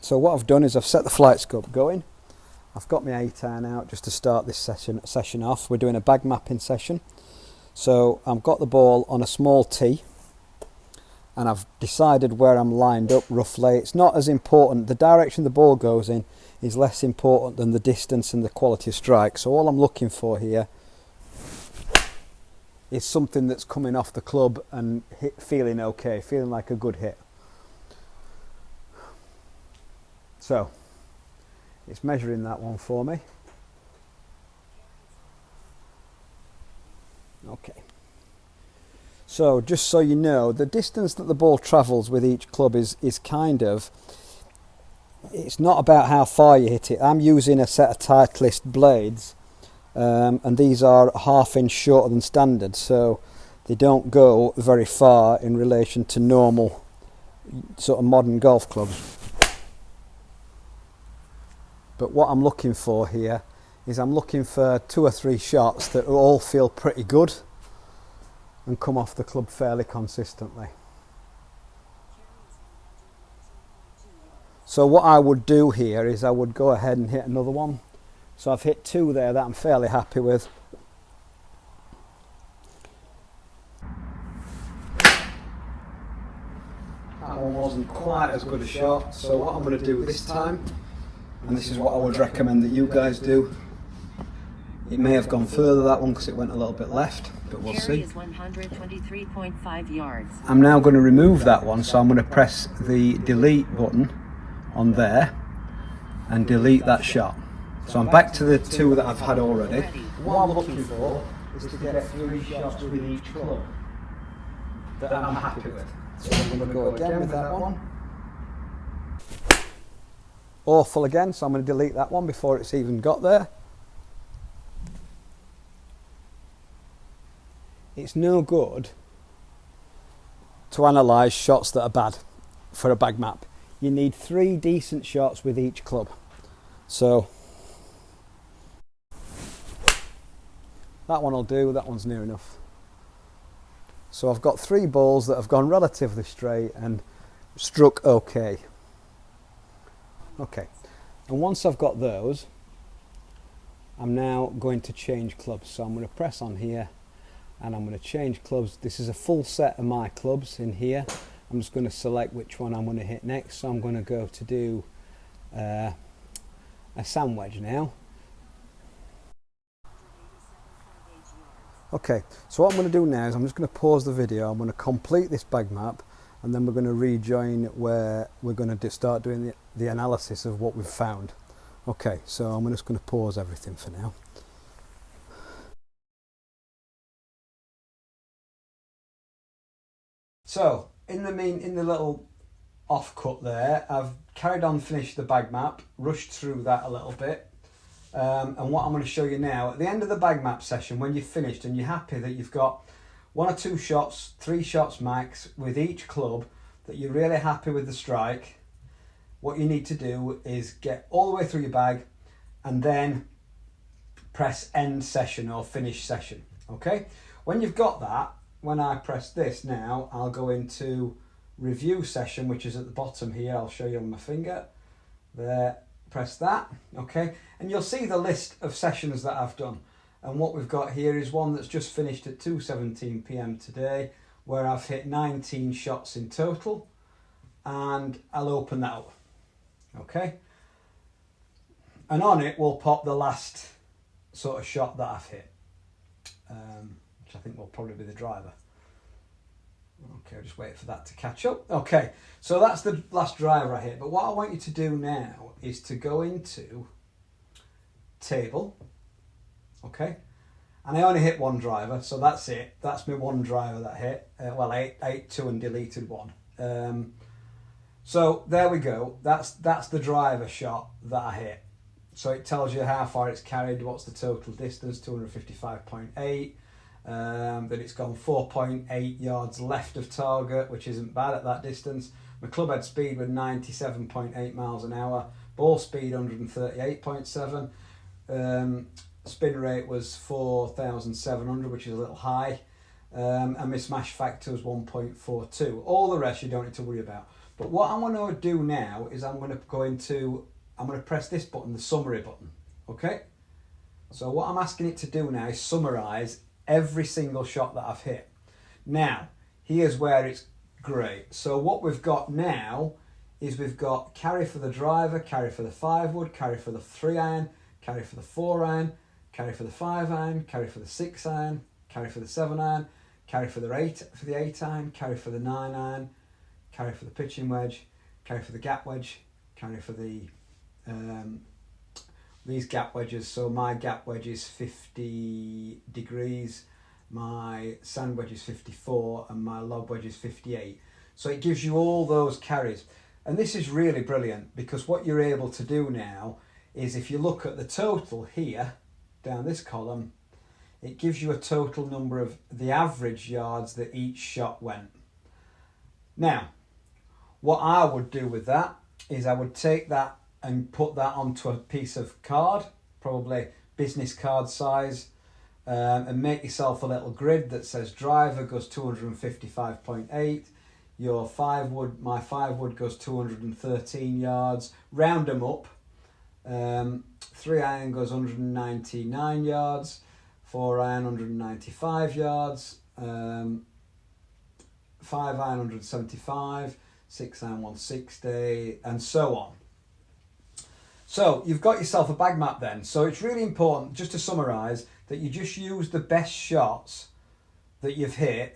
So what I've done is I've set the flight scope going. I've got my 8-iron out just to start this session off. We're doing a bag mapping session. So I've got the ball on a small tee and I've decided where I'm lined up roughly. It's not as important. The direction the ball goes in is less important than the distance and the quality of strike. So all I'm looking for here is something that's coming off the club and feeling okay, feeling like a good hit. So it's measuring that one for me. Okay. So just so you know, the distance that the ball travels with each club is kind of, it's not about how far you hit it. I'm using a set of Titleist blades, and these are 1/2 inch shorter than standard, so they don't go very far in relation to normal sort of modern golf clubs. But what I'm looking for here is I'm looking for 2 or 3 shots that all feel pretty good and come off the club fairly consistently. So what I would do here is I would go ahead and hit another one. So I've hit 2 there that I'm fairly happy with. That one wasn't quite as good a shot, so what I'm going to do this time, and this is what I would recommend that you guys do. It may have gone further, that one, because it went a little bit left, but we'll see. Is 123.5 yards. I'm now going to remove that one, so I'm going to press the delete button on there and delete that shot. So I'm back to the 2 that I've had already. What I'm looking for is to get 3 shots with each club that I'm happy with. So I'm going to go again with that one. Awful again, so I'm going to delete that one before it's even got there. It's no good to analyse shots that are bad for a bag map. You need 3 decent shots with each club. So that one will do, that one's near enough. So I've got 3 balls that have gone relatively straight and struck okay. Okay, and once I've got those, I'm now going to change clubs. So I'm going to press on here and I'm going to change clubs. This is a full set of my clubs in here. I'm just going to select which one I'm going to hit next. So I'm going to go to do a sand wedge now. Okay, so what I'm going to do now is I'm just going to pause the video. I'm going to complete this bag map and then we're going to rejoin where we're going to start doing the analysis of what we've found. Okay, so I'm just going to pause everything for now. So in the little off cut there, I've carried on, finished the bag map, rushed through that a little bit. And what I'm going to show you now, at the end of the bag map session, when you've finished and you're happy that you've got 1 or 2 shots, 3 shots max with each club, that you're really happy with the strike, what you need to do is get all the way through your bag and then press end session or finish session. Okay, when you've got that, when I press this now, I'll go into review session, which is at the bottom here. I'll show you on my finger there. Press that, okay, and you'll see the list of sessions that I've done. And what we've got here is one that's just finished at 2:17 p.m. today, where I've hit 19 shots in total, and I'll open that up, okay, and on it will pop the last sort of shot that I've hit, which I think will probably be the driver. Okay, I'll just wait for that to catch up. Okay, so that's the last driver I hit. But what I want you to do now is to go into table. Okay, and I only hit 1 driver, so that's it. That's my 1 driver that I hit. Well, I ate 2 and deleted 1. So there we go. That's the driver shot that I hit. So it tells you how far it's carried, what's the total distance, 255.8. That it's gone 4.8 yards left of target, which isn't bad at that distance. My club head speed was 97.8 miles an hour, ball speed 138.7, spin rate was 4,700, which is a little high, and my smash factor was 1.42. All the rest you don't need to worry about. But what I'm going to do now is I'm going to press this button, the summary button. Okay? So what I'm asking it to do now is summarise every single shot that I've hit. Now, here's where it's great. So what we've got now is we've got carry for the driver, carry for the 5-wood, carry for the 3-iron, carry for the 4-iron, carry for the 5-iron, carry for the 6-iron, carry for the 7-iron, carry for the 8-iron, carry for the 9-iron, carry for the pitching wedge, carry for the gap wedge, carry for the these gap wedges. So my gap wedge is 50 degrees, my sand wedge is 54, and my lob wedge is 58. So it gives you all those carries. And this is really brilliant, because what you're able to do now is, if you look at the total here, down this column, it gives you a total number of the average yards that each shot went. Now, what I would do with that is I would take that and put that onto a piece of card, probably business card size, and make yourself a little grid that says driver goes 255.8, your 5-wood, my 5-wood goes 213 yards, round them up, 3-iron goes 199 yards, 4-iron 195 yards, 5-iron 175, 6-iron 160, and so on. So you've got yourself a bag map then. So it's really important, just to summarise, that you just use the best shots that you've hit.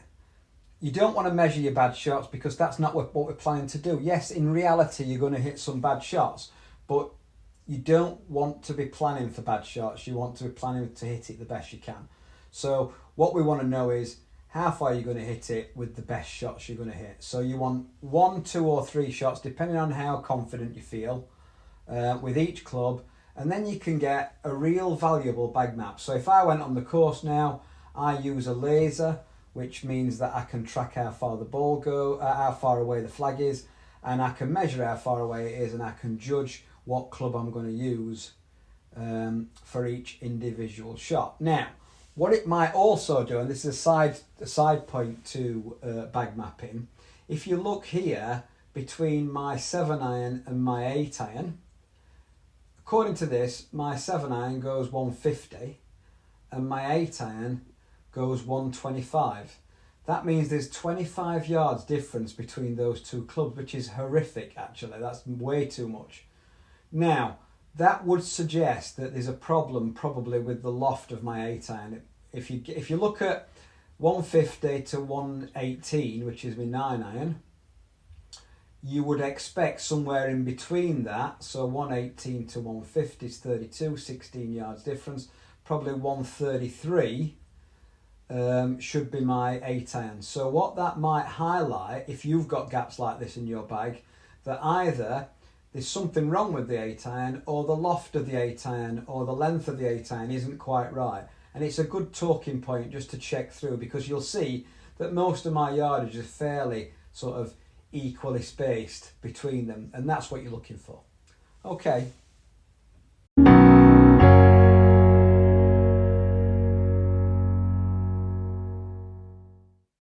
You don't want to measure your bad shots, because that's not what we're planning to do. Yes, in reality, you're going to hit some bad shots, but you don't want to be planning for bad shots. You want to be planning to hit it the best you can. So what we want to know is how far you're going to hit it with the best shots you're going to hit. So you want 1, 2 or 3 shots, depending on how confident you feel, with each club, and then you can get a real valuable bag map. So if I went on the course now, I use a laser, which means that I can track how far the ball how far away the flag is, and I can measure how far away it is, and I can judge what club I'm going to use for each individual shot. Now, what it might also do, and this is a side point to bag mapping, if you look here between my 7-iron and my 8-iron, according to this, my 7-iron goes 150 and my 8-iron goes 125. That means there's 25 yards difference between those two clubs, which is horrific actually. That's way too much. Now, that would suggest that there's a problem probably with the loft of my 8-iron. If you look at 150 to 118, which is my 9-iron, you would expect somewhere in between that. So 118 to 150 is 32, 16 yards difference. Probably 133 should be my 8-iron. So what that might highlight, if you've got gaps like this in your bag, that either there's something wrong with the 8-iron, or the loft of the 8-iron, or the length of the 8-iron isn't quite right. And it's a good talking point just to check through, because you'll see that most of my yardage is fairly sort of equally spaced between them, and that's what you're looking for. Okay.